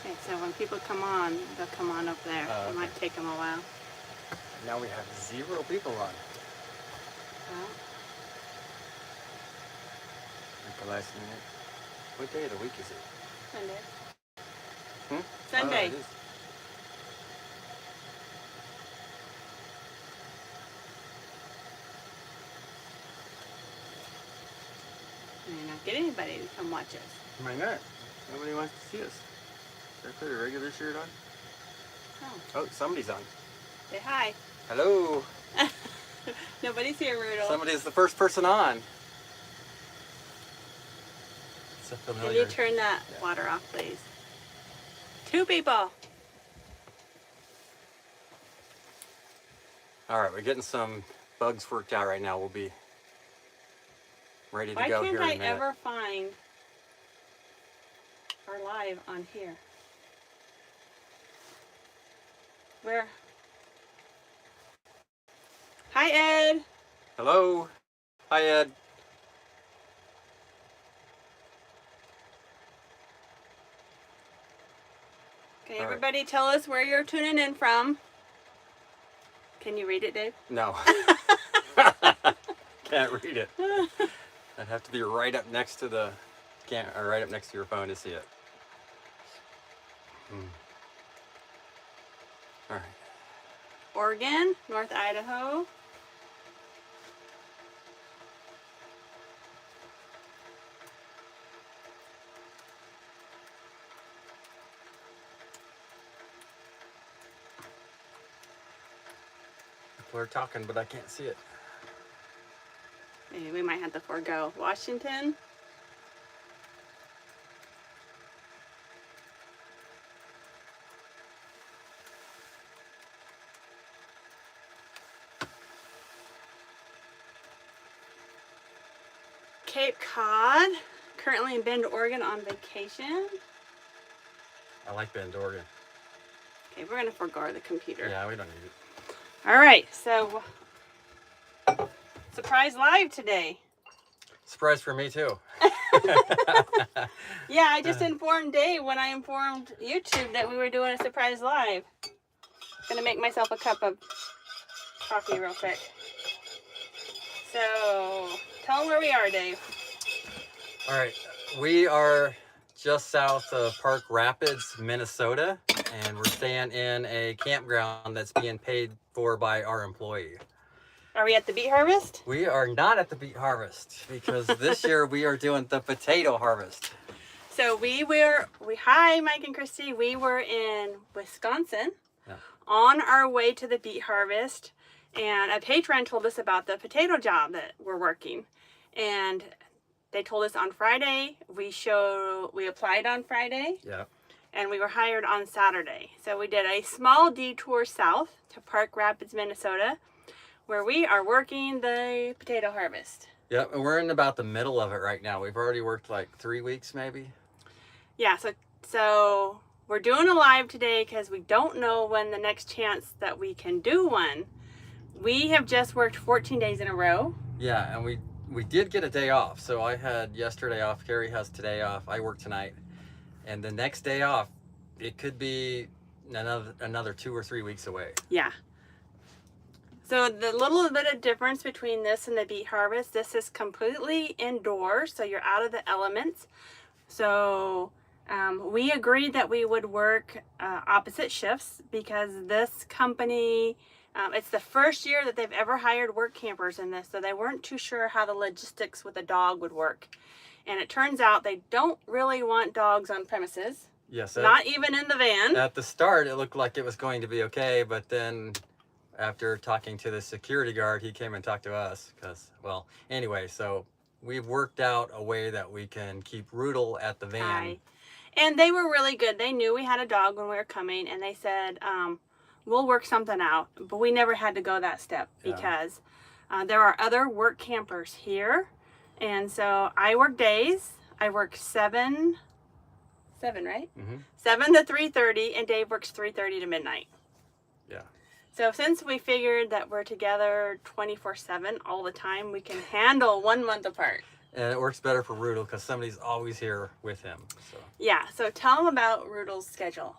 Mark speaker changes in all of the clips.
Speaker 1: Okay, so when people come on, they'll come on up there.
Speaker 2: Oh,
Speaker 1: It
Speaker 2: okay.
Speaker 1: might take them a while.
Speaker 2: Now we have 0 people on.
Speaker 1: Well,
Speaker 2: At the last minute. What day of the week is it?
Speaker 1: Sunday.
Speaker 2: Hmm?
Speaker 1: Sunday.
Speaker 2: Oh, it is.
Speaker 1: May not get anybody to come watch us.
Speaker 2: Why not? Nobody wants to see us. Should I put a regular shirt on?
Speaker 1: Oh,
Speaker 2: Oh, somebody's on.
Speaker 1: say hi.
Speaker 2: Hello.
Speaker 1: Nobody's here, Rudolph.
Speaker 2: Somebody's the first person on. It's a
Speaker 1: Can
Speaker 2: familiar.
Speaker 1: you turn that water off, please? 2 people.
Speaker 2: All right, we're getting some bugs worked out right now. We'll be ready to
Speaker 1: Why
Speaker 2: go
Speaker 1: can't
Speaker 2: here in
Speaker 1: I
Speaker 2: a minute.
Speaker 1: ever find our live on here? Where? Hi, Ed.
Speaker 2: Hello. Hi, Ed.
Speaker 1: Okay,
Speaker 2: All right.
Speaker 1: everybody tell us where you're tuning in from. Can you read it, Dave?
Speaker 2: No. Can't read it. I'd have to be right up next to the or right up next to your phone to see it. All right.
Speaker 1: Oregon, North Idaho.
Speaker 2: People are talking, but I can't see it.
Speaker 1: Maybe we might have to forego Washington. Cape Cod, currently in Bend, Oregon on vacation.
Speaker 2: I like Bend, Oregon.
Speaker 1: Okay, we're gonna forego the computer.
Speaker 2: Yeah, we don't need it.
Speaker 1: All right, so surprise live today.
Speaker 2: Surprise for me too.
Speaker 1: Yeah, I just informed Dave when I informed YouTube that we were doing a surprise live. Gonna make myself a cup of coffee real quick. So, tell them where we are, Dave.
Speaker 2: All right, we are just south of Park Rapids, Minnesota, and we're staying in a campground that's being paid for by our employee.
Speaker 1: Are we at the beet harvest?
Speaker 2: We are not at the beet harvest because this year we are doing the potato harvest.
Speaker 1: So hi Mike and Christy, we were in Wisconsin on our way to the beet harvest, and a patron told us about the potato job that we're working, and they told us on Friday. We applied on Friday.
Speaker 2: Yeah.
Speaker 1: And we were hired on Saturday. So we did a small detour south to Park Rapids, Minnesota, where we are working the potato harvest.
Speaker 2: Yep, and we're in about the middle of it right now. We've already worked like 3 weeks maybe.
Speaker 1: Yeah, so we're doing a live today because we don't know when the next chance that we can do one. We have just worked 14 days in a row.
Speaker 2: Yeah, and we did get a day off. So I had yesterday off, Carrie has today off, I work tonight. And the next day off, it could be another 2 or 3 weeks away.
Speaker 1: Yeah. So the little bit of difference between this and the beet harvest, this is completely indoors, so you're out of the elements. So we agreed that we would work opposite shifts because this company, it's the first year that they've ever hired work campers in this, so they weren't too sure how the logistics with a dog would work. And it turns out they don't really want dogs on premises.
Speaker 2: Yes.
Speaker 1: Not even in the van.
Speaker 2: At the start, it looked like it was going to be okay, but then after talking to the security guard, he came and talked to us anyway, so we've worked out a way that we can keep Rudel at the van.
Speaker 1: Hi. And they were really good. They knew we had a dog when we were coming, and they said, we'll work something out. But we never had to go that step because there are other work campers here. And so I work days. I work 7, right?
Speaker 2: Mm-hmm.
Speaker 1: 7 to 3:30, and Dave works 3:30 to midnight.
Speaker 2: Yeah.
Speaker 1: So since we figured that we're together 24/7 all the time, we can handle 1 month apart.
Speaker 2: And it works better for Rudel because somebody's always here with him. So
Speaker 1: Yeah, so tell them about Rudel's schedule.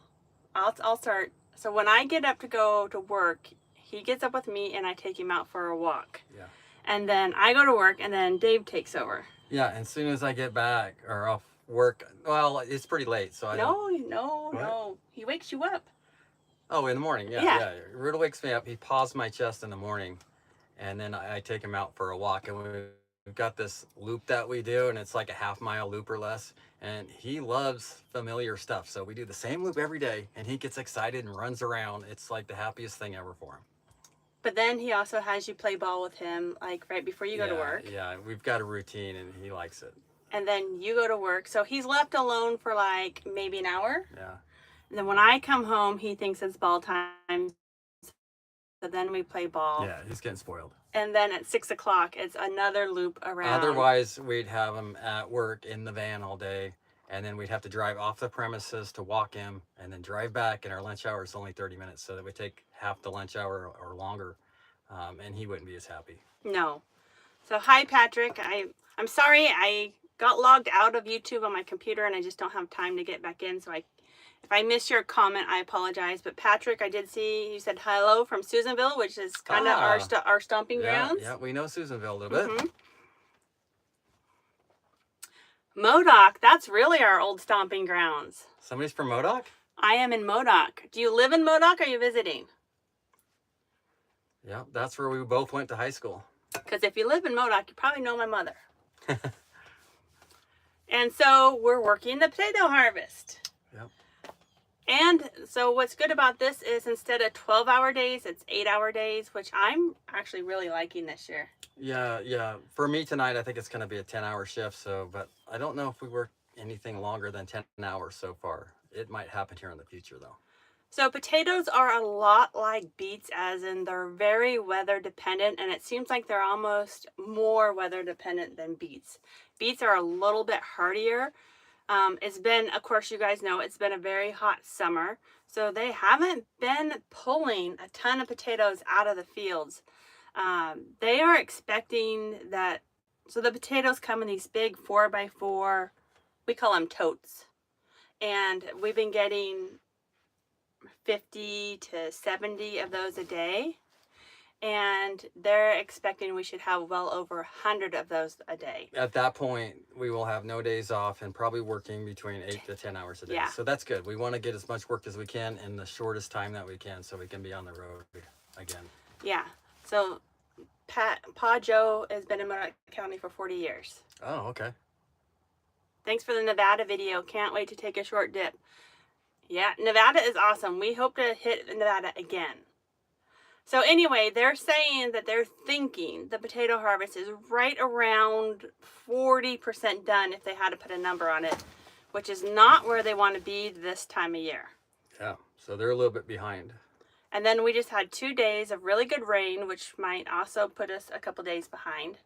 Speaker 1: I'll start. So when I get up to go to work, he gets up with me and I take him out for a walk.
Speaker 2: yeah.
Speaker 1: And then I go to work and then Dave takes over.
Speaker 2: Yeah, and as soon as I get back or off work, well, it's pretty late, so I don't.
Speaker 1: No. He wakes you up.
Speaker 2: Oh, in the morning,
Speaker 1: Yeah.
Speaker 2: yeah. Rudel wakes me up. He paws my chest in the morning, and then I take him out for a walk. And we've got this loop that we do, and it's like a half-mile loop or less. And he loves familiar stuff, so we do the same loop every day, and he gets excited and runs around. It's like the happiest thing ever for him.
Speaker 1: But then he also has you play ball with him, like right before you go to work.
Speaker 2: Yeah, we've got a routine, and he likes it.
Speaker 1: And then you go to work. So he's left alone for like maybe an hour.
Speaker 2: Yeah.
Speaker 1: And then when I come home, he thinks it's ball time. So then we play ball.
Speaker 2: Yeah, he's getting spoiled.
Speaker 1: And then at 6 o'clock, it's another loop around.
Speaker 2: Otherwise, we'd have him at work in the van all day, and then we'd have to drive off the premises to walk him, and then drive back. And our lunch hour is only 30 minutes, so that would take half the lunch hour or longer, and he wouldn't be as happy.
Speaker 1: No. So hi, Patrick. I'm sorry I got logged out of YouTube on my computer, and I just don't have time to get back in. So if I missed your comment, I apologize. But Patrick, I did see you said hello from Susanville, which is kind of our stomping grounds.
Speaker 2: Yeah, we know Susanville a little bit.
Speaker 1: Modoc, that's really our old stomping grounds.
Speaker 2: Somebody's from Modoc?
Speaker 1: I am in Modoc. Do you live in Modoc or are you visiting?
Speaker 2: Yeah, that's where we both went to high school.
Speaker 1: Because if you live in Modoc, you probably know my mother. And so we're working the potato harvest.
Speaker 2: Yep.
Speaker 1: And so what's good about this is instead of 12-hour days, it's 8-hour days, which I'm actually really liking this year.
Speaker 2: Yeah. For me tonight, I think it's going to be a 10-hour shift. So, but I don't know if we work anything longer than 10 hours so far. It might happen here in the future, though.
Speaker 1: So potatoes are a lot like beets, as in they're very weather dependent, and it seems like they're almost more weather dependent than beets. Beets are a little bit hardier. It's been, of course, you guys know, it's been a very hot summer, so they haven't been pulling a ton of potatoes out of the fields. They are expecting that, so the potatoes come in these big 4x4, we call them totes, and we've been getting 50 to 70 of those a day, and they're expecting we should have well over 100 of those a day.
Speaker 2: At that point, we will have no days off and probably working between 8 to 10 hours a day.
Speaker 1: Yeah.
Speaker 2: So that's good. We want to get as much work as we can in the shortest time that we can so we can be on the road again.
Speaker 1: Yeah. So Pa Joe has been in Modoc County for 40 years.
Speaker 2: Oh, okay.
Speaker 1: Thanks for the Nevada video. Can't wait to take a short dip. Yeah, Nevada is awesome. We hope to hit Nevada again. So anyway, they're saying that they're thinking the potato harvest is right around 40% done if they had to put a number on it, which is not where they want to be this time of year.
Speaker 2: Yeah, so they're a little bit behind.
Speaker 1: And then we just had 2 days of really good rain, which might also put us a couple days behind.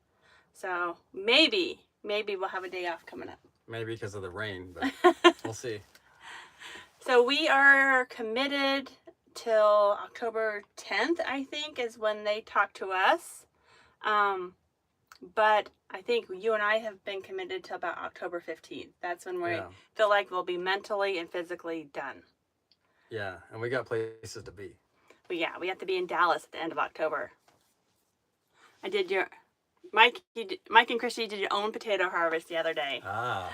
Speaker 1: So maybe we'll have a day off coming up.
Speaker 2: Maybe because of the rain, but we'll see.
Speaker 1: So we are committed till October 10th, I think, is when they talk to us. But I think you and I have been committed till about October 15th. That's when we feel like we'll be mentally and physically done.
Speaker 2: Yeah, and we got places to be.
Speaker 1: But yeah, we have to be in Dallas at the end of October. I did Mike and Christy did your own potato harvest the other day.
Speaker 2: Yummy.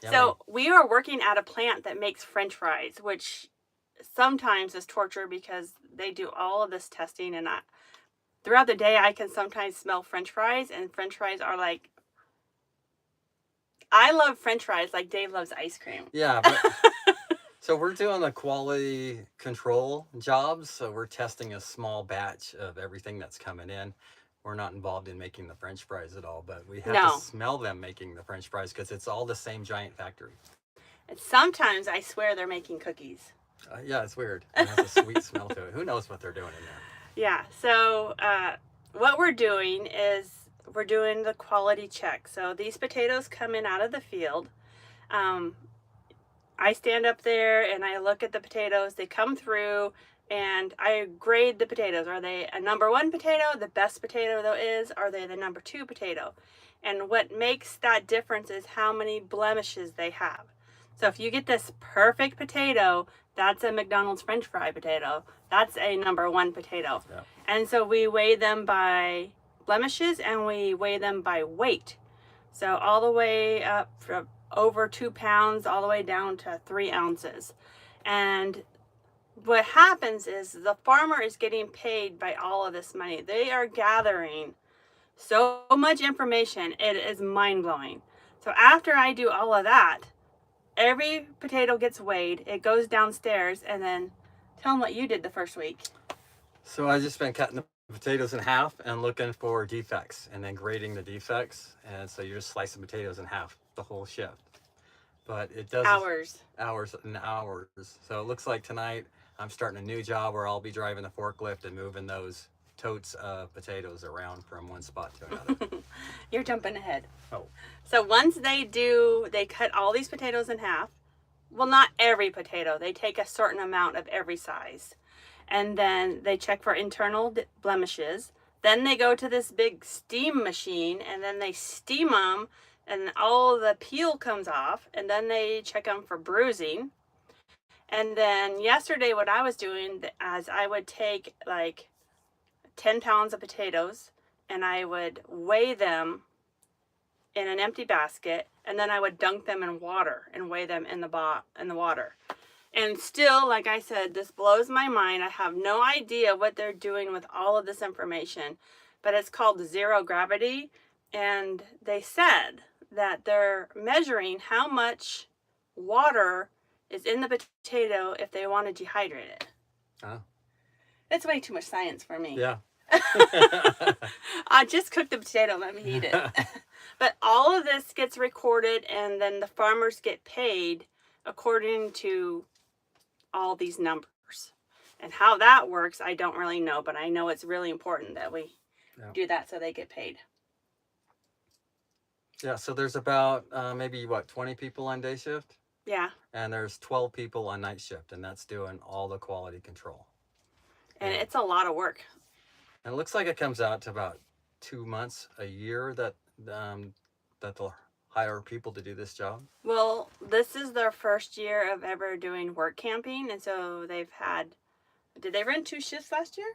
Speaker 1: So we are working at a plant that makes French fries, which sometimes is torture because they do all of this testing, and throughout the day I can sometimes smell French fries, and French fries are like, I love French fries like Dave loves ice cream.
Speaker 2: Yeah, but so we're doing the quality control jobs, so we're testing a small batch of everything that's coming in. We're not involved in making the French fries at all, but we have to smell them making the French fries because it's all the same giant factory.
Speaker 1: And sometimes I swear they're making cookies.
Speaker 2: Yeah, it's weird. It has a sweet smell to it. Who knows what they're doing in there?
Speaker 1: Yeah, so what we're doing is we're doing the quality check. So these potatoes come in out of the field. I stand up there and I look at the potatoes. They come through and I grade the potatoes. Are they a number 1 potato, the best potato there is? Are they the number 2 potato? And what makes that difference is how many blemishes they have. So if you get this perfect potato, that's a McDonald's French fry potato. That's a #1 potato.
Speaker 2: Yeah.
Speaker 1: And so we weigh them by blemishes and we weigh them by weight. So all the way up from over 2 pounds all the way down to 3 ounces. And what happens is the farmer is getting paid by all of this money. They are gathering so much information, it is mind-blowing. So after I do all of that, every potato gets weighed, it goes downstairs, and then tell them what you did the first week.
Speaker 2: So I just been cutting the potatoes in half and looking for defects and then grading the defects. And so you're just slicing potatoes in half the whole shift. But it does
Speaker 1: Hours.
Speaker 2: and hours. So it looks like tonight I'm starting a new job where I'll be driving the forklift and moving those totes of potatoes around from one spot to another.
Speaker 1: You're jumping ahead.
Speaker 2: Oh.
Speaker 1: So once they cut all these potatoes in half. Well, not every potato. They take a certain amount of every size. And then they check for internal blemishes. Then they go to this big steam machine and then they steam them and all the peel comes off. And then they check them for bruising. And then yesterday what I was doing is I would take like 10 pounds of potatoes and I would weigh them in an empty basket, and then I would dunk them in water and weigh them in the water. And still, like I said, this blows my mind. I have no idea what they're doing with all of this information, but it's called zero gravity. And they said that they're measuring how much water is in the potato if they want to dehydrate it.
Speaker 2: Oh.
Speaker 1: It's way too much science for me.
Speaker 2: Yeah.
Speaker 1: I just cooked the potato, let me eat it. But all of this gets recorded and then the farmers get paid according to all these numbers. And how that works, I don't really know, but I know it's really important that we do that so they get paid.
Speaker 2: Yeah, so there's about maybe 20 people on day shift?
Speaker 1: Yeah.
Speaker 2: And there's 12 people on night shift, and that's doing all the quality control.
Speaker 1: And it's a lot of work.
Speaker 2: And it looks like it comes out to about 2 months, a year that they'll hire people to do this job.
Speaker 1: Well, this is their first year of ever doing work camping, and so did they run 2 shifts last year?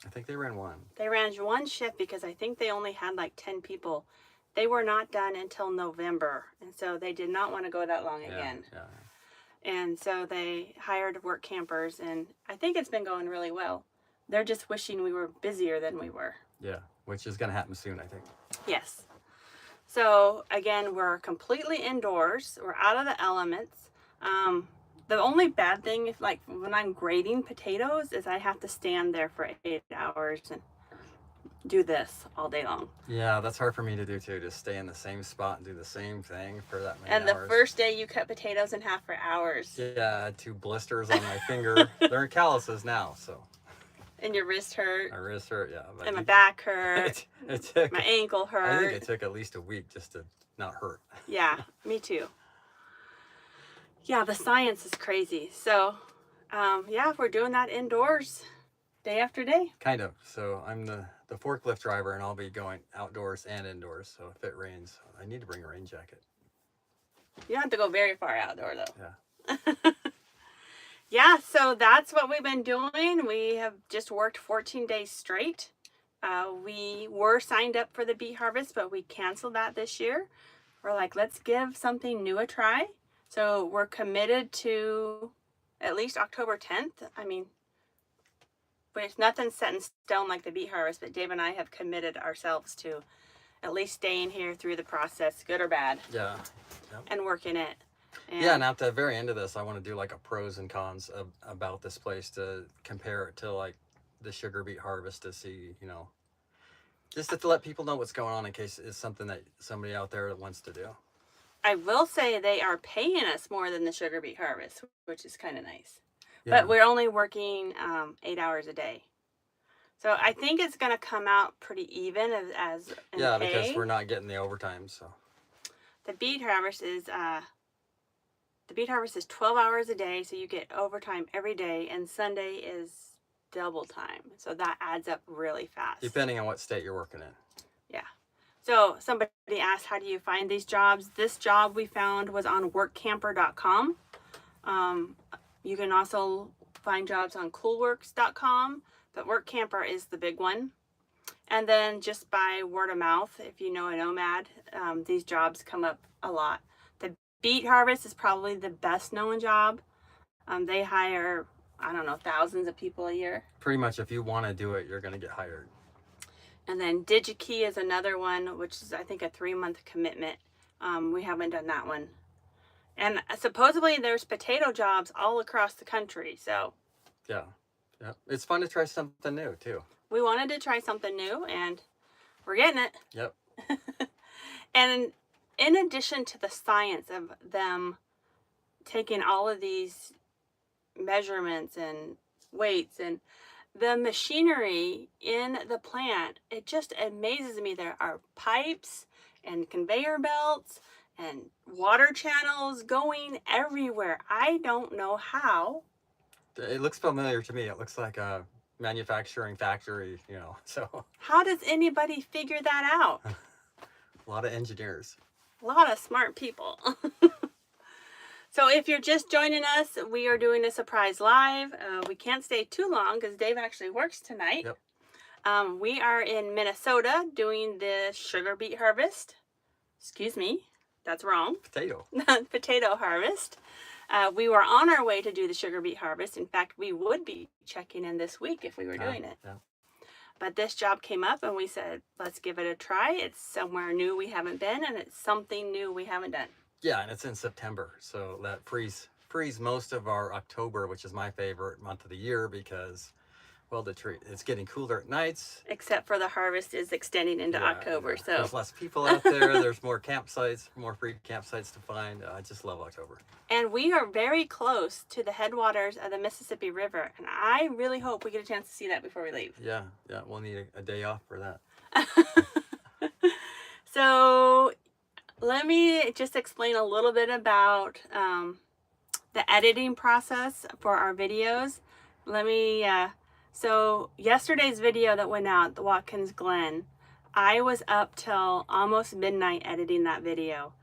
Speaker 2: I think they ran one.
Speaker 1: They ran 1 shift because I think they only had like 10 people. They were not done until November, and so they did not want to go that long again.
Speaker 2: Yeah.
Speaker 1: And so they hired work campers, and I think it's been going really well. They're just wishing we were busier than we were.
Speaker 2: Yeah, which is going to happen soon, I think.
Speaker 1: Yes. So again, we're completely indoors. We're out of the elements. The only bad thing, when I'm grading potatoes, is I have to stand there for 8 hours and do this all day long.
Speaker 2: Yeah, that's hard for me to do too. Just stay in the same spot and do the same thing for that many
Speaker 1: hours. And the first day you cut potatoes in half for hours.
Speaker 2: Yeah, I had 2 blisters on my finger. They're in calluses now, so.
Speaker 1: And your wrist hurt.
Speaker 2: My wrist hurt, yeah.
Speaker 1: But and my back hurt.
Speaker 2: it took,
Speaker 1: my ankle hurt.
Speaker 2: I think it took at least a week just to not hurt.
Speaker 1: Yeah, me too. Yeah, the science is crazy. So, we're doing that indoors day after day.
Speaker 2: Kind of. So I'm the forklift driver, and I'll be going outdoors and indoors. So if it rains, I need to bring a rain jacket.
Speaker 1: You don't have to go very far outdoor, though.
Speaker 2: Yeah.
Speaker 1: Yeah, so that's what we've been doing. We have just worked 14 days straight. We were signed up for the beet harvest, but we canceled that this year. We're like, let's give something new a try. So we're committed to at least October 10th. I mean, but nothing's set in stone like the beet harvest, but Dave and I have committed ourselves to at least staying here through the process, good or bad.
Speaker 2: Yeah. Yep.
Speaker 1: And working it.
Speaker 2: And at the very end of this, I want to do like a pros and cons about this place to compare it to like the sugar beet harvest to see, just to let people know what's going on in case it's something that somebody out there wants to do.
Speaker 1: I will say they are paying us more than the sugar beet harvest, which is kind of nice.
Speaker 2: Yeah.
Speaker 1: But we're only working 8 hours a day. So I think it's going to come out pretty even as
Speaker 2: yeah,
Speaker 1: pay.
Speaker 2: Because we're not getting the overtime, so.
Speaker 1: The beet harvest is 12 hours a day, so you get overtime every day, and Sunday is double time. So that adds up really fast.
Speaker 2: Depending on what state you're working in.
Speaker 1: Yeah. So somebody asked, how do you find these jobs? This job we found was on workcamper.com. You can also find jobs on coolworks.com, but WorkCamper is the big one. And then just by word of mouth, if you know a nomad, these jobs come up a lot. The beet harvest is probably the best known job. They hire, I don't know, thousands of people a year.
Speaker 2: Pretty much if you want to do it, you're going to get hired.
Speaker 1: And then DigiKey is another one, which is, I think, a 3-month commitment. We haven't done that one. And supposedly there's potato jobs all across the country. So
Speaker 2: yeah. It's fun to try something new too.
Speaker 1: We wanted to try something new, and we're getting it.
Speaker 2: Yep.
Speaker 1: And in addition to the science of them taking all of these measurements and weights and the machinery in the plant, it just amazes me. There are pipes and conveyor belts and water channels going everywhere. I don't know how.
Speaker 2: It looks familiar to me. It looks like a manufacturing factory, you know, so.
Speaker 1: How does anybody figure that out?
Speaker 2: A lot of engineers.
Speaker 1: A lot of smart people. So if you're just joining us, we are doing a surprise live. We can't stay too long because Dave actually works tonight.
Speaker 2: Yep.
Speaker 1: We are in Minnesota doing the sugar beet harvest. Excuse me, that's wrong.
Speaker 2: Potato.
Speaker 1: Potato harvest. We were on our way to do the sugar beet harvest. In fact, we would be checking in this week if we were doing it.
Speaker 2: Yeah.
Speaker 1: But this job came up and we said, let's give it a try. It's somewhere new we haven't been, and it's something new we haven't done.
Speaker 2: Yeah, and it's in September, so that frees most of our October, which is my favorite month of the year because, well, it's getting cooler at nights.
Speaker 1: Except for the harvest is extending into October.
Speaker 2: Yeah.
Speaker 1: So
Speaker 2: there's less people out there. There's more campsites, more free campsites to find. I just love October.
Speaker 1: And we are very close to the headwaters of the Mississippi River, and I really hope we get a chance to see that before we leave.
Speaker 2: Yeah, we'll need a day off for that.
Speaker 1: So let me just explain a little bit about the editing process for our videos. So yesterday's video that went out, the Watkins Glen, I was up till almost midnight editing that video.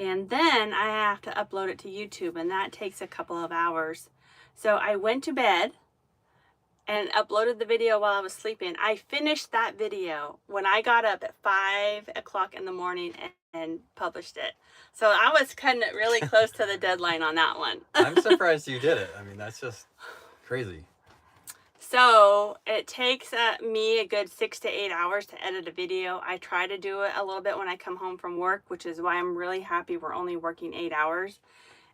Speaker 1: And then I have to upload it to YouTube, and that takes a couple of hours. So I went to bed and uploaded the video while I was sleeping. I finished that video when I got up at 5 o'clock in the morning and published it. So I was cutting it really close to the deadline on that one.
Speaker 2: I'm surprised you did it. I mean, that's just crazy.
Speaker 1: So it takes me a good 6 to 8 hours to edit a video. I try to do it a little bit when I come home from work, which is why I'm really happy we're only working 8 hours.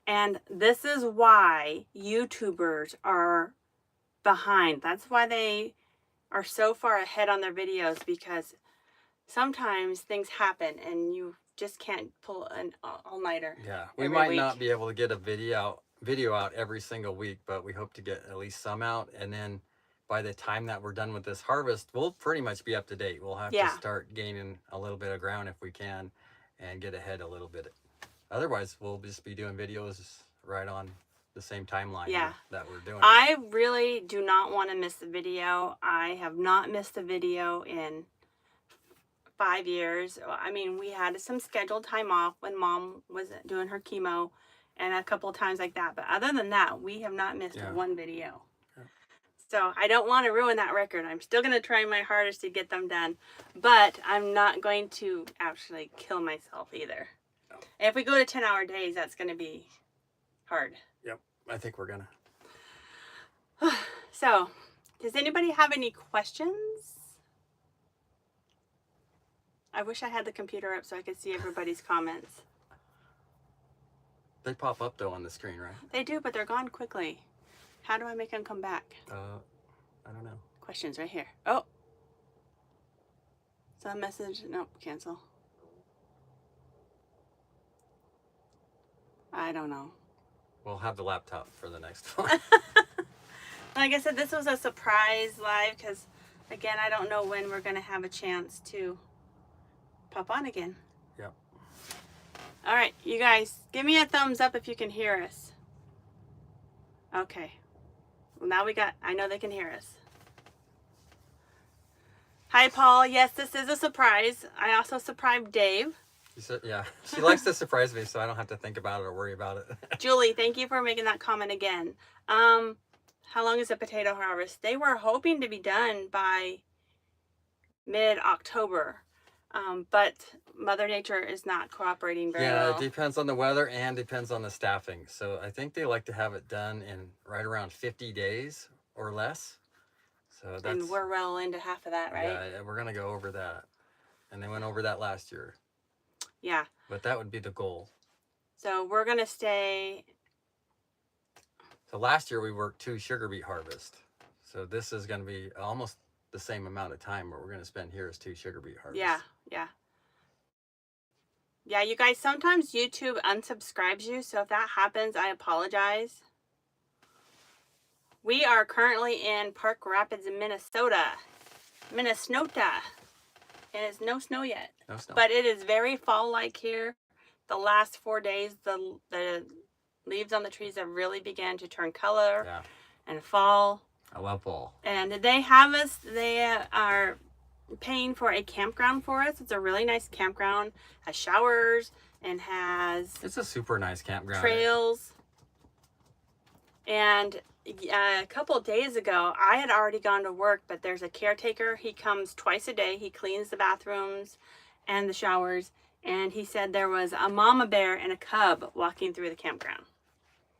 Speaker 1: And this is why YouTubers are behind. That's why they are so far ahead on their videos, because sometimes things happen and you just can't pull an all-nighter.
Speaker 2: Yeah, we might not be able to get a video out every single week, but we hope to get at least some out, and then by the time that we're done with this harvest, we'll pretty much be up to date. We'll have to start gaining a little bit of ground if we can and get ahead a little bit. Otherwise, we'll just be doing videos right on the same timeline that we're doing.
Speaker 1: I really do not want to miss a video. I have not missed a video in 5 years. I mean, we had some scheduled time off when Mom was doing her chemo and a couple of times like that. But other than that, we have not missed one video. So I don't want to ruin that record. I'm still going to try my hardest to get them done. But I'm not going to actually kill myself either. No. If we go to 10-hour days, that's going to be hard.
Speaker 2: Yep, I think we're going
Speaker 1: to. So, does anybody have any questions? I wish I had the computer up so I could see everybody's comments.
Speaker 2: They pop up though on the screen, right?
Speaker 1: They do, but they're gone quickly. How do I make them come back?
Speaker 2: I don't know.
Speaker 1: Questions right here. Oh. Is that a message? Nope, cancel. I don't know.
Speaker 2: We'll have the laptop for the next one.
Speaker 1: Like I said, this was a surprise live because, again, I don't know when we're going to have a chance to pop on again.
Speaker 2: Yep.
Speaker 1: All right, you guys, give me a thumbs up if you can hear us. Okay. Well, now I know they can hear us. Hi, Paul. Yes, this is a surprise. I also surprised Dave.
Speaker 2: She said, yeah, she likes to surprise me, so I don't have to think about it or worry about it.
Speaker 1: Julie, thank you for making that comment again. How long is the potato harvest? They were hoping to be done by mid-October, but Mother Nature is not cooperating very
Speaker 2: Yeah,
Speaker 1: well.
Speaker 2: it depends on the weather and depends on the staffing. So I think they like to have it done in right around 50 days or less. So that's,
Speaker 1: And we're well into half of that, right?
Speaker 2: yeah, we're gonna go over that, and they went over that last year.
Speaker 1: Yeah.
Speaker 2: But that would be the goal.
Speaker 1: So we're gonna stay.
Speaker 2: So last year we worked 2 sugar beet harvest. So this is gonna be almost the same amount of time what we're gonna spend here is 2 sugar beet harvests.
Speaker 1: Yeah, yeah. Yeah, you guys, sometimes YouTube unsubscribes you, so if that happens, I apologize. We are currently in Park Rapids, Minnesota. Minnesota. And it's no snow yet.
Speaker 2: No snow.
Speaker 1: But it is very fall-like here. The last 4 days, the leaves on the trees have really began to turn color
Speaker 2: Yeah,
Speaker 1: and fall.
Speaker 2: I love fall.
Speaker 1: And they have us, they are paying for a campground for us. It's a really nice campground, has showers and has
Speaker 2: It's a super nice campground.
Speaker 1: trails. And a couple of days ago, I had already gone to work, but there's a caretaker. He comes twice a day. He cleans the bathrooms and the showers. And he said there was a mama bear and a cub walking through the campground.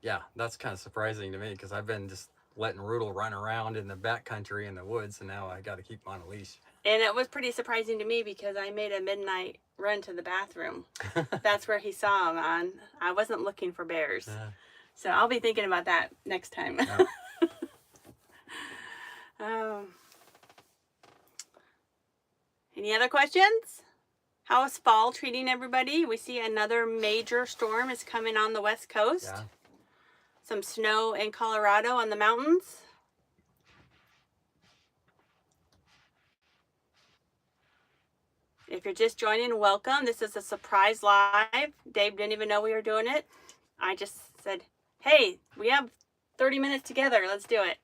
Speaker 2: Yeah, that's kind of surprising to me because I've been just letting Rudel run around in the backcountry in the woods, and now I got to keep him on a leash.
Speaker 1: And it was pretty surprising to me because I made a midnight run to the bathroom. That's where he saw him on. I wasn't looking for bears. So I'll be thinking about that next time.
Speaker 2: Yeah.
Speaker 1: Any other questions? How is fall treating everybody? We see another major storm is coming on the west coast.
Speaker 2: Yeah.
Speaker 1: Some snow in Colorado on the mountains. If you're just joining, welcome. This is a surprise live. Dave didn't even know we were doing it. I just said, hey, we have 30 minutes together. Let's do it.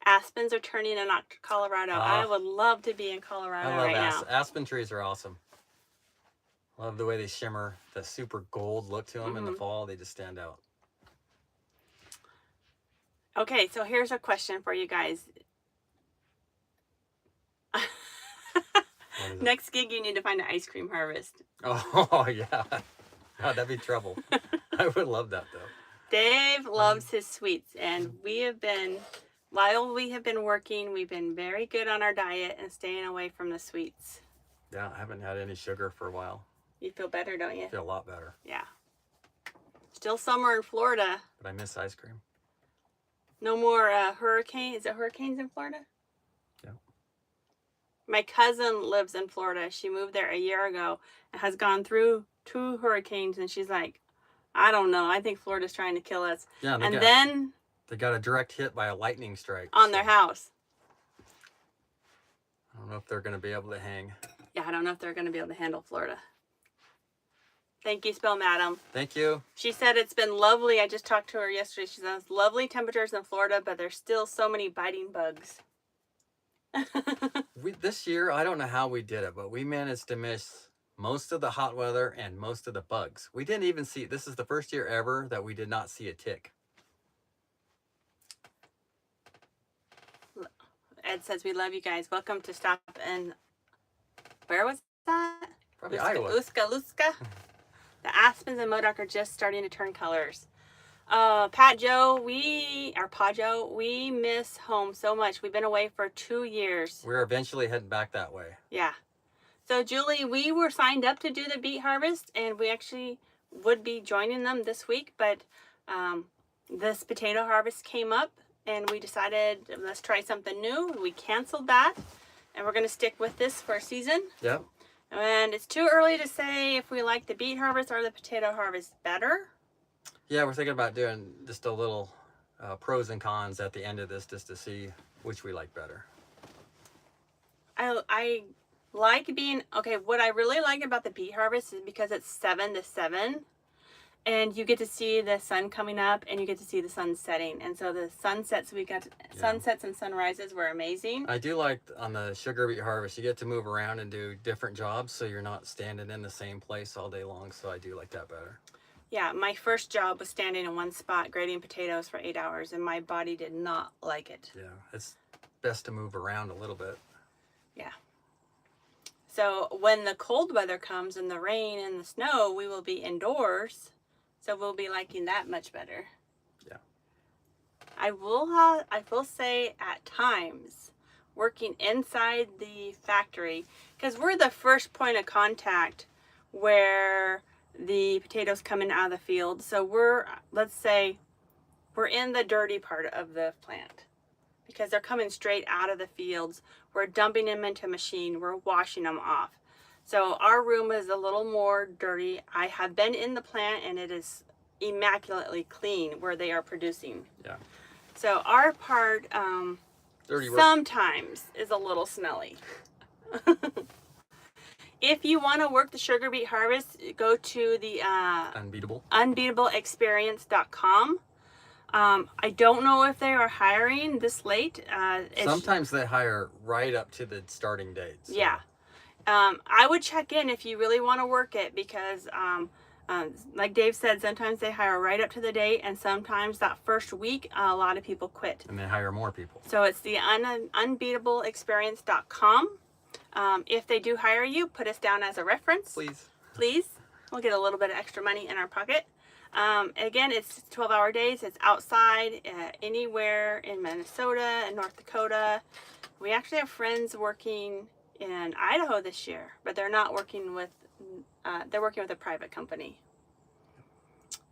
Speaker 1: Aspens are turning in Colorado. I would love to be in Colorado
Speaker 2: I love
Speaker 1: right now.
Speaker 2: aspen trees are awesome. Love the way they shimmer, the super gold look to them in the fall. They just stand out.
Speaker 1: Okay, so here's a question for you guys. Next gig, you need to find an ice cream harvest.
Speaker 2: Oh, yeah. Oh, that'd be trouble. I would love that, though.
Speaker 1: Dave loves his sweets, and we have been, while we have been working, we've been very good on our diet and staying away from the sweets.
Speaker 2: Yeah, I haven't had any sugar for a while.
Speaker 1: You feel better, don't you?
Speaker 2: I feel a lot better.
Speaker 1: Yeah. Still summer in Florida.
Speaker 2: But I miss ice cream.
Speaker 1: No more hurricane. Is it hurricanes in Florida?
Speaker 2: Yeah.
Speaker 1: My cousin lives in Florida. She moved there a year ago and has gone through 2 hurricanes, and she's like, I don't know. I think Florida's trying to kill us.
Speaker 2: Yeah,
Speaker 1: and then
Speaker 2: they got a direct hit by a lightning strike
Speaker 1: on their house.
Speaker 2: I don't know if they're going to be able to hang.
Speaker 1: Yeah, I don't know if they're going to be able to handle Florida. Thank you, Spill Madam.
Speaker 2: Thank you.
Speaker 1: She said it's been lovely. I just talked to her yesterday. She says lovely temperatures in Florida, but there's still so many biting bugs.
Speaker 2: This year, I don't know how we did it, but we managed to miss most of the hot weather and most of the bugs. We didn't even see, this is the first year ever that we did not see a tick.
Speaker 1: Ed says, we love you guys. Welcome to stop in, where was that?
Speaker 2: Probably Iowa.
Speaker 1: Uska. The aspens and modoc are just starting to turn colors. Pa Joe, we miss home so much. We've been away for 2 years.
Speaker 2: We're eventually heading back that way.
Speaker 1: Yeah. So Julie, we were signed up to do the beet harvest, and we actually would be joining them this week, but this potato harvest came up, and we decided let's try something new. We canceled that, and we're going to stick with this for a season.
Speaker 2: Yep.
Speaker 1: And it's too early to say if we like the beet harvest or the potato harvest better.
Speaker 2: Yeah, we're thinking about doing just a little pros and cons at the end of this just to see which we like better.
Speaker 1: I like being, okay, what I really like about the beet harvest is because it's 7 to 7. and you get to see the sun coming up and you get to see the sun setting. And so the sunsets sunsets and sunrises were amazing.
Speaker 2: I do like on the sugar beet harvest, you get to move around and do different jobs, so you're not standing in the same place all day long. So I do like that better.
Speaker 1: Yeah, my first job was standing in one spot grading potatoes for 8 hours, and my body did not like it.
Speaker 2: Yeah, it's best to move around a little bit.
Speaker 1: Yeah. So when the cold weather comes and the rain and the snow, we will be indoors. So we'll be liking that much better.
Speaker 2: Yeah.
Speaker 1: I will say at times working inside the factory, because we're the first point of contact where the potatoes coming out of the field. So let's say we're in the dirty part of the plant because they're coming straight out of the fields. We're dumping them into a machine. We're washing them off. So our room is a little more dirty. I have been in the plant and it is immaculately clean where they are producing.
Speaker 2: Yeah.
Speaker 1: So our part
Speaker 2: Dirty work.
Speaker 1: sometimes is a little smelly. If you want to work the sugar beet harvest, go to the unbeatableexperience.com. I don't know if they are hiring this late.
Speaker 2: Sometimes they hire right up to the starting date. So.
Speaker 1: Yeah. I would check in if you really want to work it because, like Dave said, sometimes they hire right up to the date, and sometimes that first week, a lot of people quit.
Speaker 2: And they hire more people.
Speaker 1: So it's the unbeatableexperience.com. If they do hire you, put us down as a reference.
Speaker 2: Please.
Speaker 1: Please. We'll get a little bit of extra money in our pocket. Again, it's 12-hour days. It's outside, anywhere in Minnesota and North Dakota. We actually have friends working in Idaho this year, but they're not working with, they're working with a private company.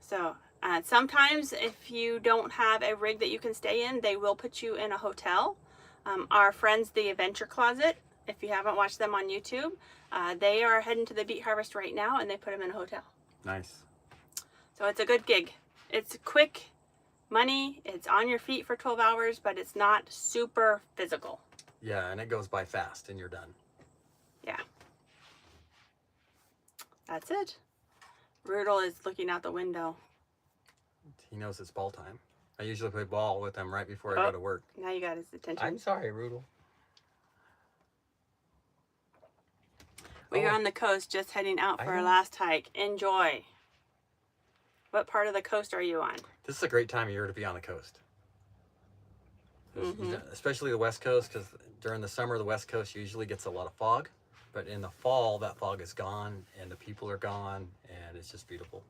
Speaker 1: So sometimes if you don't have a rig that you can stay in, they will put you in a hotel. Our friends, the AdVANture Closet, if you haven't watched them on YouTube, they are heading to the beet harvest right now, and they put them in a hotel.
Speaker 2: Nice.
Speaker 1: So it's a good gig. It's quick money. It's on your feet for 12 hours, but it's not super physical.
Speaker 2: Yeah, and it goes by fast, and you're done.
Speaker 1: Yeah. That's it. Rudel is looking out the window.
Speaker 2: He knows it's ball time. I usually play ball with him right before I go to work.
Speaker 1: Now you got his attention.
Speaker 2: I'm sorry, Rudel.
Speaker 1: We are on the coast, just heading out for our last hike. Enjoy. What part of the coast are you on?
Speaker 2: This is a great time of year to be on the coast. Especially the West Coast, because during the summer, the West Coast usually gets a lot of fog. But in the fall, that fog is gone, and the people are gone, and it's just beautiful.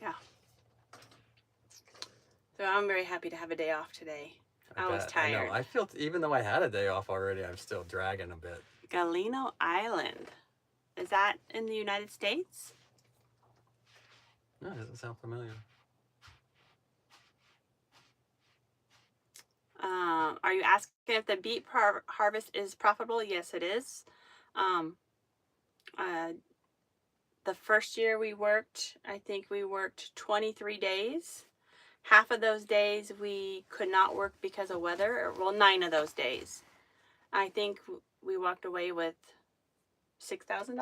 Speaker 1: Yeah. So I'm very happy to have a day off today. I was tired.
Speaker 2: I know. I feel, even though I had a day off already, I'm still dragging a bit.
Speaker 1: Galeno Island. Is that in the United States?
Speaker 2: No, it doesn't sound familiar.
Speaker 1: Are you asking if the beet harvest is profitable? Yes, it is. The first year we worked, I think we worked 23 days. Half of those days we could not work because of weather. Well, 9 of those days. I think we walked away with $6,000.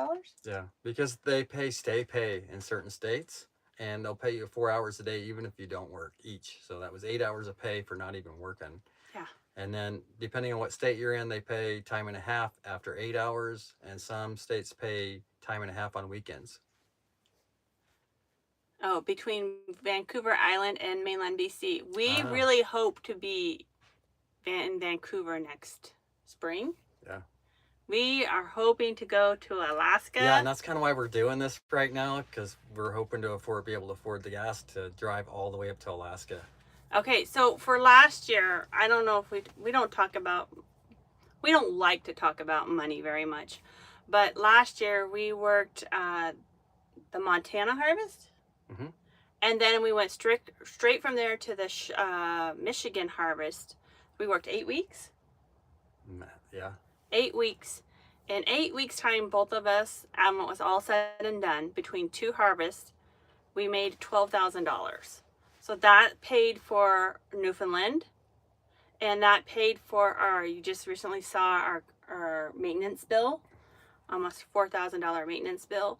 Speaker 2: Yeah, because they pay stay pay in certain states, and they'll pay you 4 hours a day even if you don't work each. So that was 8 hours of pay for not even working.
Speaker 1: Yeah.
Speaker 2: And then depending on what state you're in, they pay time and a half after 8 hours, and some states pay time and a half on weekends.
Speaker 1: Oh, between Vancouver Island and mainland BC. We really hope to be in Vancouver next spring.
Speaker 2: Yeah.
Speaker 1: We are hoping to go to Alaska.
Speaker 2: Yeah, and that's kind of why we're doing this right now, because we're hoping to be able to afford the gas to drive all the way up to Alaska.
Speaker 1: Okay, so for last year, I don't know if we don't like to talk about money very much, but last year we worked the Montana harvest, and then we went straight from there to the Michigan harvest. We worked 8 weeks.
Speaker 2: Yeah.
Speaker 1: 8 weeks. In 8 weeks' time, both of us, when it was all said and done, between 2 harvests, we made $12,000. So that paid for Newfoundland, and that paid for you just recently saw our maintenance bill, almost $4,000 maintenance bill.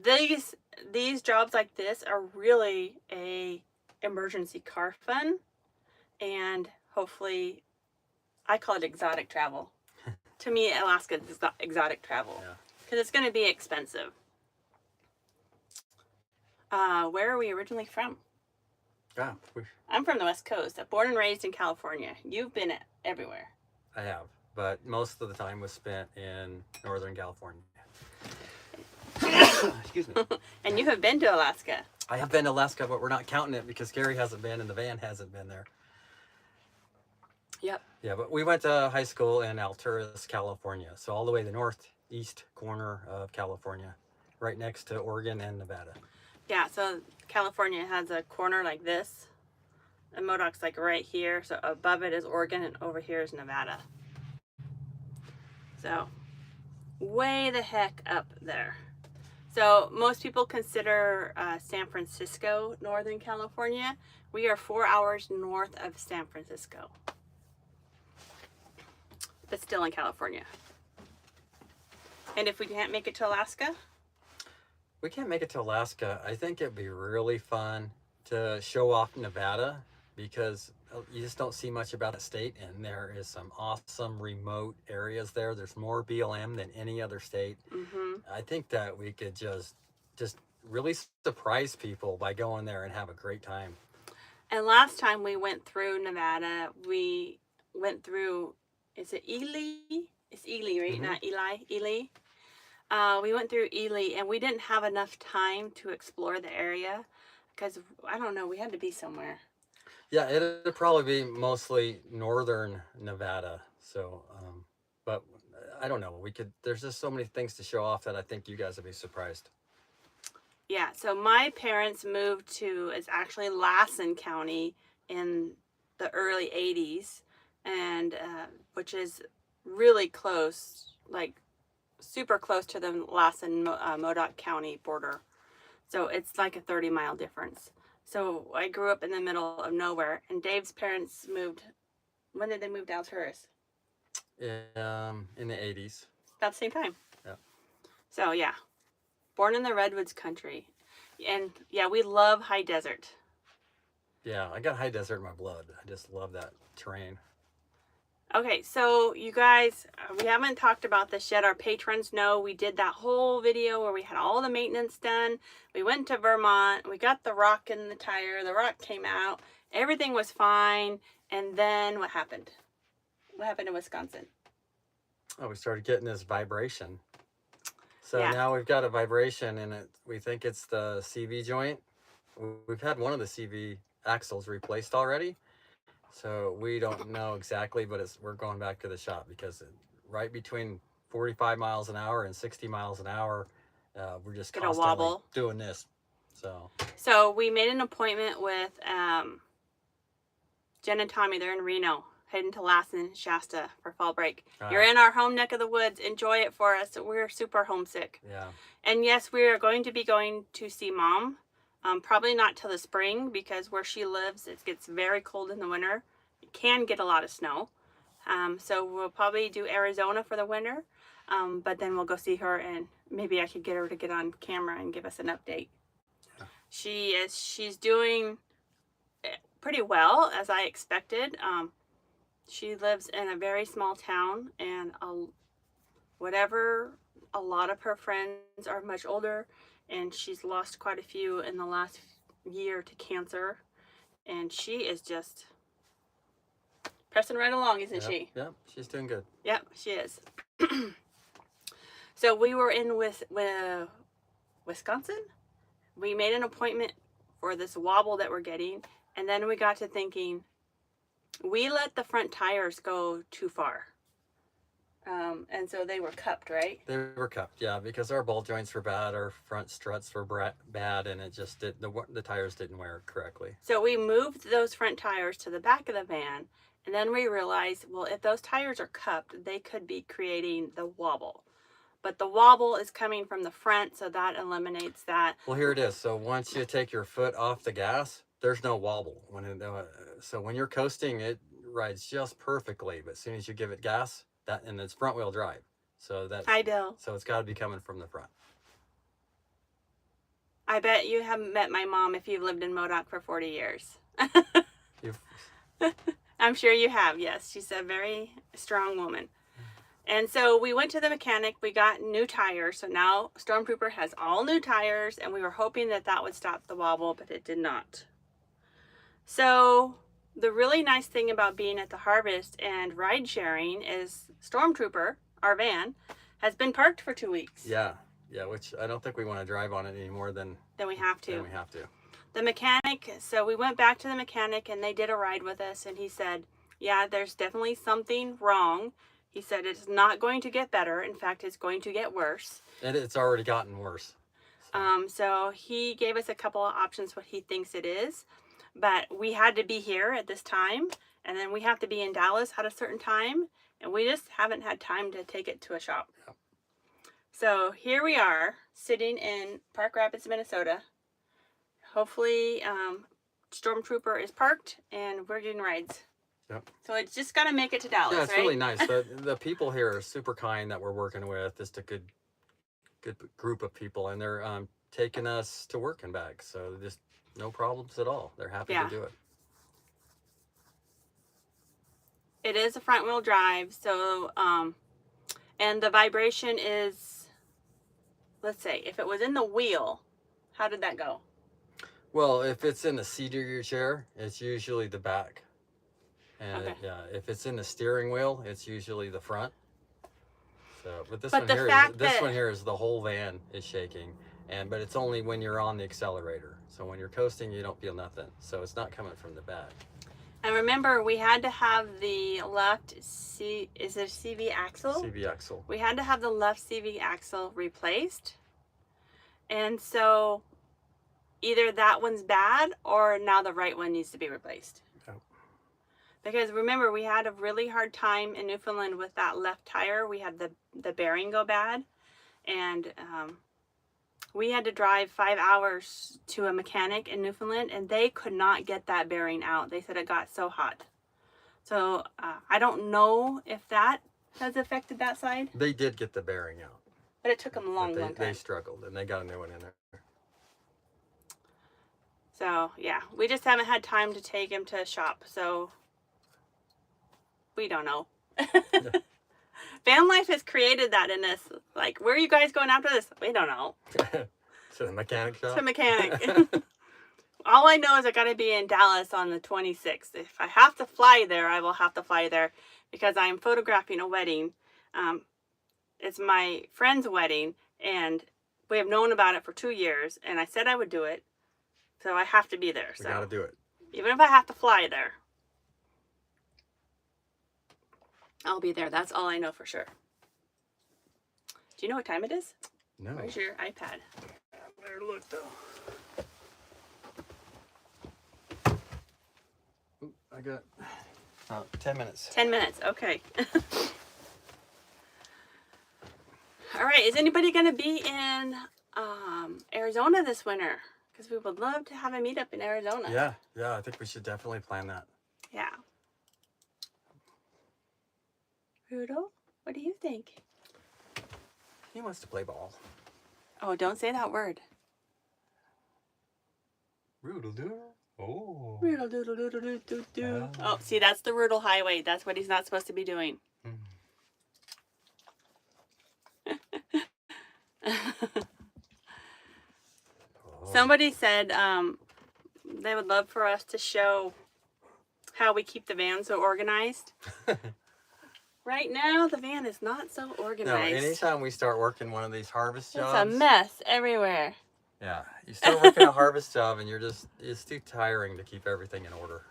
Speaker 1: These jobs like this are really a emergency car fund, and hopefully, I call it exotic travel. To me, Alaska is exotic travel
Speaker 2: Yeah.
Speaker 1: because it's going to be expensive. Where are we originally from?
Speaker 2: Yeah,
Speaker 1: I'm from the West Coast. I'm born and raised in California. You've been everywhere.
Speaker 2: I have, but most of the time was spent in Northern California. Excuse me.
Speaker 1: And you have been to Alaska.
Speaker 2: I have been to Alaska, but we're not counting it because Gary hasn't been and the van hasn't been there.
Speaker 1: Yep.
Speaker 2: Yeah, but we went to high school in Alturas, California. So all the way the northeast corner of California, right next to Oregon and Nevada.
Speaker 1: Yeah, so California has a corner like this. And Modoc's like right here. So above it is Oregon and over here is Nevada. So way the heck up there. So most people consider San Francisco Northern California. We are 4 hours north of San Francisco. But still in California. And if we can't make it to Alaska?
Speaker 2: We can't make it to Alaska. I think it'd be really fun to show off Nevada because you just don't see much about the state, and there is some awesome remote areas there. There's more BLM than any other state.
Speaker 1: Mm-hmm.
Speaker 2: I think that we could just really surprise people by going there and have a great time.
Speaker 1: And last time we went through Nevada, we went through, is it Ely? It's Ely, right?
Speaker 2: Mm-hmm.
Speaker 1: Not Eli. Ely. We went through Ely, and we didn't have enough time to explore the area because, I don't know, we had to be somewhere.
Speaker 2: Yeah, it'd probably be mostly northern Nevada. So, but I don't know. There's just so many things to show off that I think you guys would be surprised.
Speaker 1: Yeah, so my parents moved to, it's actually Lassen County in the early 80s, and which is really close, like super close to the Lassen Modoc County border. So it's like a 30-mile difference. So I grew up in the middle of nowhere, and Dave's parents moved, when did they move to Alturas?
Speaker 2: In the 80s.
Speaker 1: About the same time.
Speaker 2: Yeah.
Speaker 1: So yeah, born in the Redwoods country. And yeah, we love high desert.
Speaker 2: Yeah, I got high desert in my blood. I just love that terrain.
Speaker 1: Okay, so you guys, we haven't talked about this yet. Our patrons know we did that whole video where we had all the maintenance done. We went to Vermont. We got the rock in the tire. The rock came out. Everything was fine. And then what happened? What happened in Wisconsin?
Speaker 2: Oh, we started getting this vibration. So
Speaker 1: Yeah.
Speaker 2: now we've got a vibration in it. We think it's the CV joint. We've had one of the CV axles replaced already. So we don't know exactly, but we're going back to the shop because right between 45 miles an hour and 60 miles an hour, we're just
Speaker 1: Get a
Speaker 2: constantly
Speaker 1: wobble.
Speaker 2: doing this.
Speaker 1: So we made an appointment with Jen and Tommy. They're in Reno, heading to Lassen, Shasta for fall break. You're in our home neck of the woods. Enjoy it for us. We're super homesick.
Speaker 2: Yeah.
Speaker 1: And yes, we are going to be going to see Mom. Probably not till the spring because where she lives, it gets very cold in the winter. It can get a lot of snow. So we'll probably do Arizona for the winter. But then we'll go see her, and maybe I could get her to get on camera and give us an update. Yeah. She's doing pretty well, as I expected. She lives in a very small town, and a lot of her friends are much older, and she's lost quite a few in the last year to cancer, and she is just pressing right along, isn't she?
Speaker 2: Yeah, she's doing good.
Speaker 1: Yep, she is. So we were in Wisconsin. We made an appointment for this wobble that we're getting, and then we got to thinking, we let the front tires go too far. And so they were cupped, right?
Speaker 2: They were cupped, yeah, because our ball joints were bad, our front struts were bad, and it just the tires didn't wear correctly.
Speaker 1: So we moved those front tires to the back of the van, and then we realized, well, if those tires are cupped, they could be creating the wobble. But the wobble is coming from the front, so that eliminates that.
Speaker 2: Well, here it is. So once you take your foot off the gas, there's no wobble. So when you're coasting, it rides just perfectly. But as soon as you give it gas, and it's front wheel drive. So that's
Speaker 1: Hi, Bill.
Speaker 2: So it's got to be coming from the front.
Speaker 1: I bet you haven't met my mom if you've lived in Modoc for 40 years.
Speaker 2: You've,
Speaker 1: I'm sure you have, yes. She's a very strong woman. And so we went to the mechanic. We got new tires. So now Stormtrooper has all new tires, and we were hoping that that would stop the wobble, but it did not. So the really nice thing about being at the Harvest and ride sharing is Stormtrooper, our van, has been parked for 2 weeks.
Speaker 2: yeah, which I don't think we want to drive on it any more than
Speaker 1: we have to. The mechanic, so we went back to the mechanic and they did a ride with us, and he said, yeah, there's definitely something wrong. He said it's not going to get better. In fact, it's going to get worse.
Speaker 2: And it's already gotten worse.
Speaker 1: So he gave us a couple of options what he thinks it is. But we had to be here at this time, and then we have to be in Dallas at a certain time, and we just haven't had time to take it to a shop.
Speaker 2: Yep.
Speaker 1: So here we are, sitting in Park Rapids, Minnesota. Hopefully, Stormtrooper is parked, and we're getting rides.
Speaker 2: Yep.
Speaker 1: So it's just got to make it to Dallas,
Speaker 2: yeah, it's
Speaker 1: right?
Speaker 2: really nice. The people here are super kind that we're working with. Just a good group of people, and they're taking us to work and back. So just no problems at all. They're happy to do it.
Speaker 1: It is a front wheel drive, so and the vibration is, let's say, if it was in the wheel, how did that go?
Speaker 2: Well, if it's in the seat of your chair, it's usually the back. And
Speaker 1: okay.
Speaker 2: If it's in the steering wheel, it's usually the front. So, but this one here is the whole van is shaking, but it's only when you're on the accelerator. So when you're coasting, you don't feel nothing. So it's not coming from the back.
Speaker 1: And remember, we had to have the left is it CV axle?
Speaker 2: CV axle.
Speaker 1: We had to have the left CV axle replaced. And so either that one's bad or now the right one needs to be replaced.
Speaker 2: Oh.
Speaker 1: Because remember, we had a really hard time in Newfoundland with that left tire. We had the bearing go bad, and we had to drive 5 hours to a mechanic in Newfoundland, and they could not get that bearing out. They said it got so hot. So I don't know if that has affected that side.
Speaker 2: They did get the bearing out.
Speaker 1: But it took them a long time.
Speaker 2: They struggled, and they got a new one in there.
Speaker 1: So, yeah, we just haven't had time to take him to a shop, so we don't know. Van life has created that in us. Like, where are you guys going after this? We don't know.
Speaker 2: To the mechanic shop?
Speaker 1: To the mechanic. All I know is I got to be in Dallas on the 26th. If I have to fly there, I will have to fly there because I'm photographing a wedding. It's my friend's wedding, and we have known about it for 2 years, and I said I would do it. So I have to be there.
Speaker 2: We gotta do it.
Speaker 1: Even if I have to fly there, I'll be there. That's all I know for sure. Do you know what time it is?
Speaker 2: No.
Speaker 1: Where's your iPad?
Speaker 2: I better look though. Ooh, I got 10 minutes.
Speaker 1: 10 minutes. Okay. All right. Is anybody going to be in Arizona this winter? Because we would love to have a meetup in Arizona.
Speaker 2: Yeah, I think we should definitely plan that.
Speaker 1: Yeah. Rudolph, what do you think?
Speaker 2: He wants to play ball.
Speaker 1: Oh, don't say that word.
Speaker 2: Roodle-doodle. Oh.
Speaker 1: Roodle doodle doodle doodle doodle doodle. Oh, see, that's the Roodle Highway. That's what he's not supposed to be doing. Somebody said they would love for us to show how we keep the van so organized. Right now, the van is not so organized.
Speaker 2: No, anytime we start working one of these harvest jobs,
Speaker 1: it's a mess everywhere.
Speaker 2: Yeah, you start working a harvest job and it's too tiring to keep everything in order.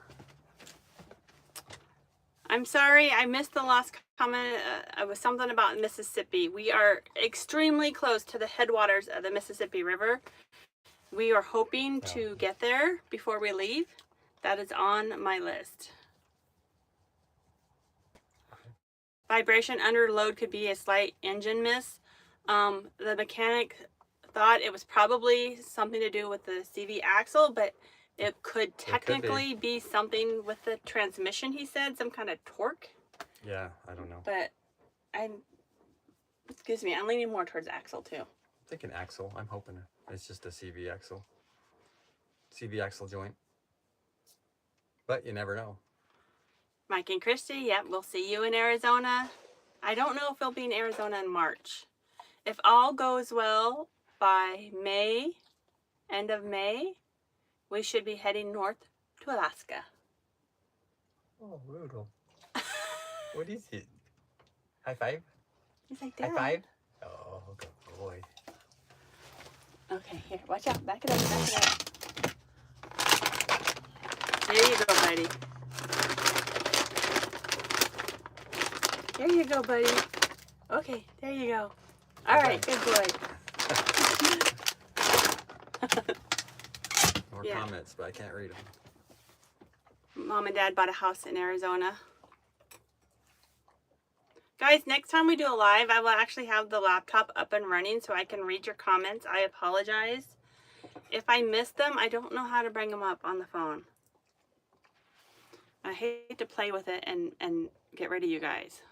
Speaker 1: I'm sorry, I missed the last comment. It was something about Mississippi. We are extremely close to the headwaters of the Mississippi River. We are hoping to get there before we leave. That is on my list. Vibration under load could be a slight engine miss. The mechanic thought it was probably something to do with the CV axle, but it could technically be something with the transmission, he said, some kind of torque.
Speaker 2: Yeah, I don't know.
Speaker 1: But excuse me, I'm leaning more towards axle too.
Speaker 2: thinking axle. I'm hoping it's just a CV axle. CV axle joint. But you never know.
Speaker 1: Mike and Christy, yep, we'll see you in Arizona. I don't know if we'll be in Arizona in March. If all goes well, by May, end of May, we should be heading north to Alaska.
Speaker 2: Oh, Rudolph. What is it? High five?
Speaker 1: He's like, Dad.
Speaker 2: High five? Oh, good boy.
Speaker 1: Okay, here, watch out. Back it up, back it up. There you go, buddy. There you go, buddy. Okay, there you go. All right, good boy.
Speaker 2: More
Speaker 1: Yeah.
Speaker 2: comments, but I can't read them.
Speaker 1: Mom and Dad bought a house in Arizona. Guys, next time we do a live, I will actually have the laptop up and running so I can read your comments. I apologize. If I miss them, I don't know how to bring them up on the phone. I hate to play with it and get rid of you guys.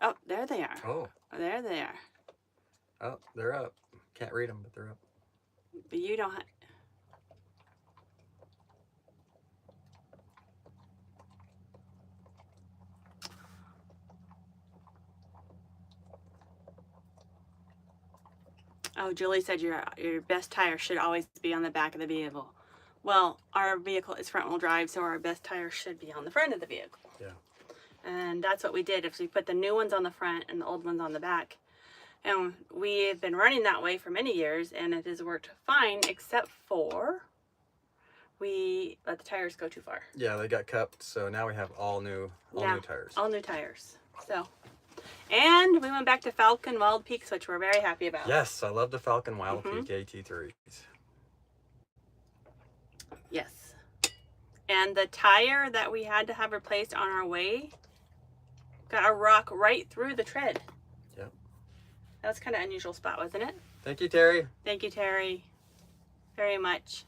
Speaker 1: Oh, there they are.
Speaker 2: Oh.
Speaker 1: There they are.
Speaker 2: Oh, they're up. Can't read them, but they're up.
Speaker 1: But you don't have... Oh, Julie said your best tire should always be on the back of the vehicle. Well, our vehicle is front wheel drive, so our best tire should be on the front of the vehicle.
Speaker 2: Yeah.
Speaker 1: And that's what we did. If we put the new ones on the front and the old ones on the back. And we've been running that way for many years, and it has worked fine, except for we let the tires go too far.
Speaker 2: Yeah, they got cupped, so now we have all new tires.
Speaker 1: All new tires. So, and we went back to Falcon Wild Peaks, which we're very happy about.
Speaker 2: Yes, I love the Falcon Wild Peak AT3s.
Speaker 1: Yes. And the tire that we had to have replaced on our way got a rock right through the tread.
Speaker 2: Yep.
Speaker 1: That was kind of an unusual spot, wasn't it?
Speaker 2: Thank you, Terry.
Speaker 1: Thank you, Terry, very much.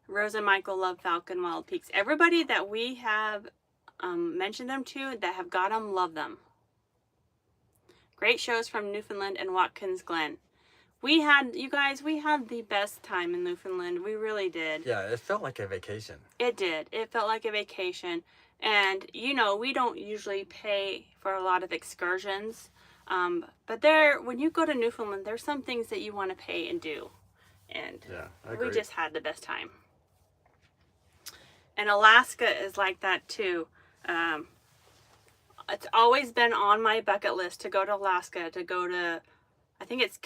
Speaker 1: Rose and Michael love Falcon Wild Peaks. Everybody that we have mentioned them to that have got them love them. Great shows from Newfoundland and Watkins Glen. We had, you guys, we had the best time in Newfoundland. We really did.
Speaker 2: Yeah, it felt like a vacation.
Speaker 1: It did. It felt like a vacation. And, you know, we don't usually pay for a lot of excursions. But when you go to Newfoundland, there's some things that you want to pay and do. And
Speaker 2: yeah, I agree.
Speaker 1: We just had the best time. And Alaska is like that too. It's always been on my bucket list to go to Alaska, to go to, I think it's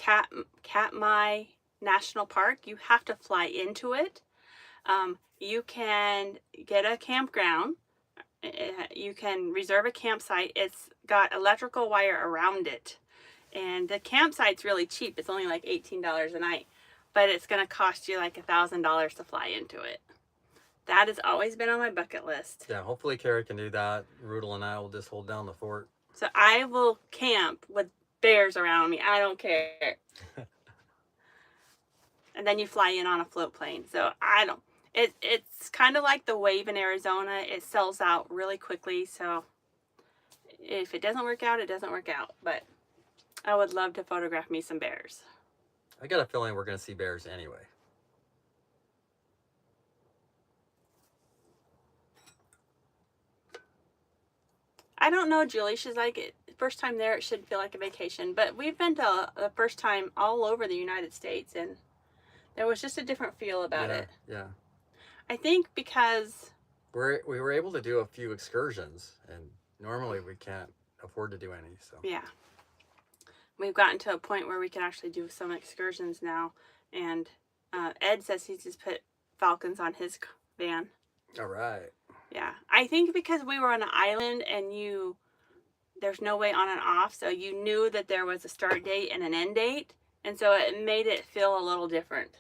Speaker 1: Katmai National Park. You have to fly into it. You can get a campground. You can reserve a campsite. It's got electrical wire around it. And the campsite's really cheap. It's only like $18 a night. But it's going to cost you like $1,000 to fly into it. That has always been on my bucket list.
Speaker 2: Yeah, hopefully Carrie can do that. Rudel and I will just hold down the fort.
Speaker 1: So I will camp with bears around me. I don't care. And then you fly in on a float plane. So I don't. It's kind of like the Wave in Arizona. It sells out really quickly. So if it doesn't work out, it doesn't work out. But I would love to photograph me some bears.
Speaker 2: I got a feeling we're going to see bears anyway.
Speaker 1: I don't know, Julie. She's like, first time there, it should feel like a vacation. But we've been to the first time all over the United States, and there was just a different feel about it.
Speaker 2: Yeah.
Speaker 1: I think because
Speaker 2: we were able to do a few excursions, and normally we can't afford to do any. So
Speaker 1: yeah, we've gotten to a point where we can actually do some excursions now. And Ed says he's just put falcons on his van.
Speaker 2: All right.
Speaker 1: Yeah, I think because we were on an island and there's no way on and off, so you knew that there was a start date and an end date, and so it made it feel a little different.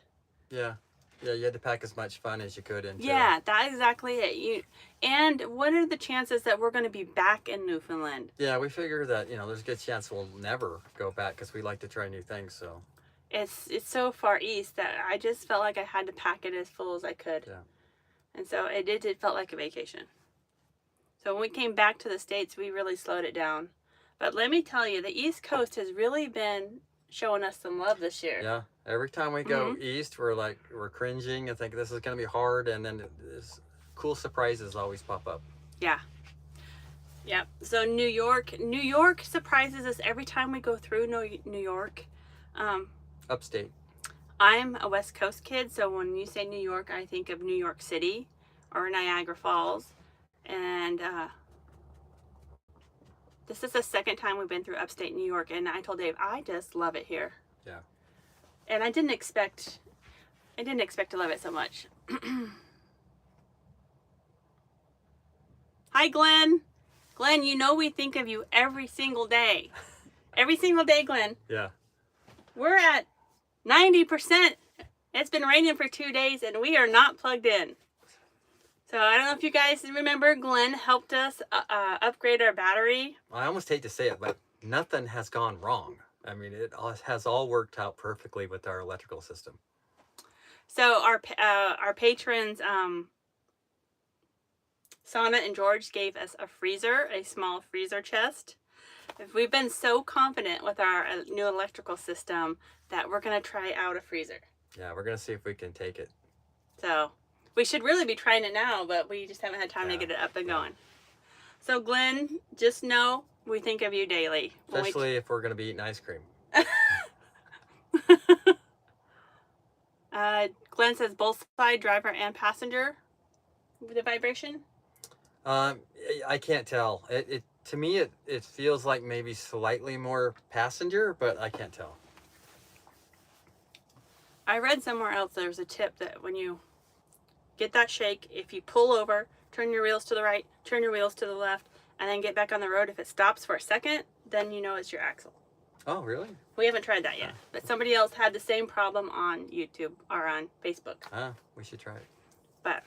Speaker 2: Yeah, you had to pack as much fun as you could into.
Speaker 1: Yeah, that's exactly it. And what are the chances that we're going to be back in Newfoundland?
Speaker 2: Yeah, we figure that there's a good chance we'll never go back because we like to try new things. So
Speaker 1: it's so far east that I just felt like I had to pack it as full as I could.
Speaker 2: Yeah.
Speaker 1: And so it felt like a vacation. So when we came back to the States, we really slowed it down. But let me tell you, the East Coast has really been showing us some love this year.
Speaker 2: Yeah, every time we go east, we're cringing and think this is going to be hard, and then cool surprises always pop up.
Speaker 1: Yeah. Yeah. So New York surprises us every time we go through New York.
Speaker 2: Upstate.
Speaker 1: I'm a West Coast kid, so when you say New York, I think of New York City or Niagara Falls. And this is the second time we've been through upstate New York, and I told Dave, I just love it here.
Speaker 2: Yeah.
Speaker 1: And I didn't expect to love it so much. Hi, Glenn. Glenn, you know we think of you every single day. Every single day, Glenn.
Speaker 2: Yeah.
Speaker 1: We're at 90%. It's been raining for 2 days, and we are not plugged in. So I don't know if you guys remember, Glenn helped us upgrade our battery.
Speaker 2: I almost hate to say it, but nothing has gone wrong. I mean, it has all worked out perfectly with our electrical system.
Speaker 1: So our patrons, Sana and George, gave us a small freezer chest. We've been so confident with our new electrical system that we're going to try out a freezer.
Speaker 2: Yeah, we're going to see if we can take it.
Speaker 1: So we should really be trying it now, but we just haven't had time to get it up and going. So Glenn, just know we think of you daily.
Speaker 2: Especially if we're going to be eating ice cream.
Speaker 1: Glenn says both side, driver and passenger, the vibration.
Speaker 2: I can't tell. To me, it feels like maybe slightly more passenger, but I can't tell.
Speaker 1: I read somewhere else there's a tip that when you get that shake, if you pull over, turn your wheels to the right, turn your wheels to the left, and then get back on the road, if it stops for a second, then you know it's your axle.
Speaker 2: Oh, really?
Speaker 1: We haven't tried that yet, but somebody else had the same problem on YouTube or on Facebook.
Speaker 2: We should try it.
Speaker 1: But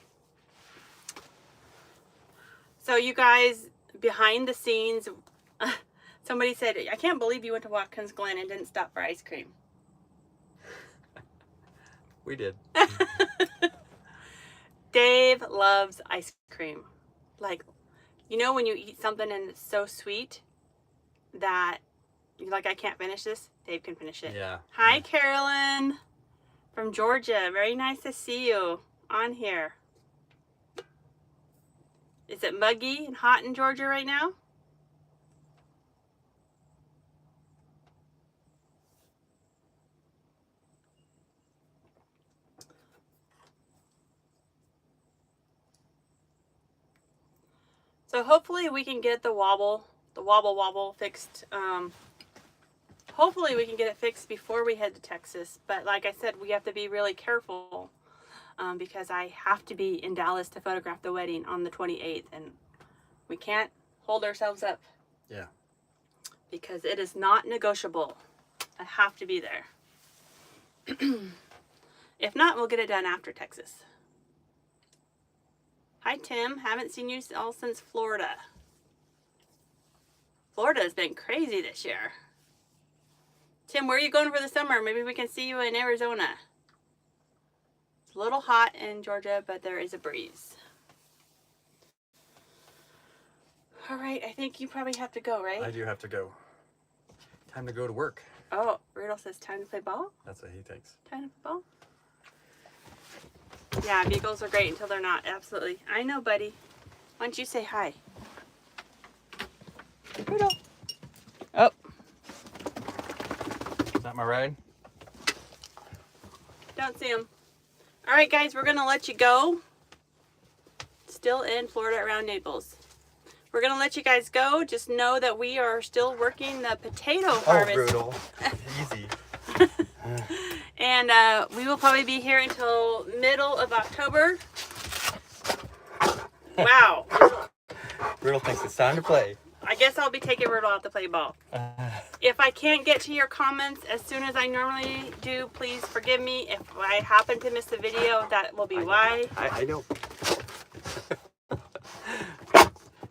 Speaker 1: so you guys, behind the scenes, somebody said, I can't believe you went to Watkins Glen and didn't stop for ice cream.
Speaker 2: We did.
Speaker 1: Dave loves ice cream. Like, you know when you eat something and it's so sweet that you're like, I can't finish this? Dave can finish it.
Speaker 2: Yeah.
Speaker 1: Hi, Carolyn from Georgia. Very nice to see you on here. Is it muggy and hot in Georgia right now? So hopefully we can get the wobble fixed. Hopefully we can get it fixed before we head to Texas. But like I said, we have to be really careful because I have to be in Dallas to photograph the wedding on the 28th. And we can't hold ourselves up.
Speaker 2: Yeah.
Speaker 1: Because it is not negotiable. I have to be there. If not, we'll get it done after Texas. Hi, Tim. Haven't seen you all since Florida. Florida has been crazy this year. Tim, where are you going for the summer? Maybe we can see you in Arizona. It's a little hot in Georgia, but there is a breeze. All right, I think you probably have to go, right?
Speaker 2: I do have to go. Time to go to work.
Speaker 1: Oh, Rudolph says time to play ball?
Speaker 2: That's what he thinks.
Speaker 1: Time to play ball? Yeah, beagles are great until they're not. Absolutely. I know, buddy. Why don't you say hi? Rudolph. Oh.
Speaker 2: Is that my ride?
Speaker 1: Don't see him. All right, guys, we're going to let you go. Still in Florida around Naples. We're going to let you guys go. Just know that we are still working the potato harvest.
Speaker 2: Oh, brutal. Easy.
Speaker 1: And we will probably be here until middle of October. Wow.
Speaker 2: Brutal thinks it's time to play.
Speaker 1: I guess I'll be taking Rudolph out to play ball. If I can't get to your comments as soon as I normally do, please forgive me. If I happen to miss a video, that will be why.
Speaker 2: I know.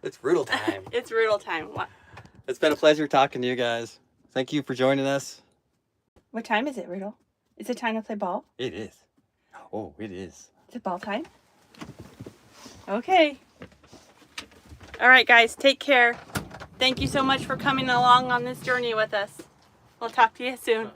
Speaker 2: It's Rudolph time.
Speaker 1: It's Rudolph time. What?
Speaker 2: It's been a pleasure talking to you guys. Thank you for joining us.
Speaker 1: What time is it, Rudolph? Is it time to play ball?
Speaker 2: It is. Oh, it is.
Speaker 1: Is it ball time? Okay. All right, guys, take care. Thank you so much for coming along on this journey with us. We'll talk to you soon.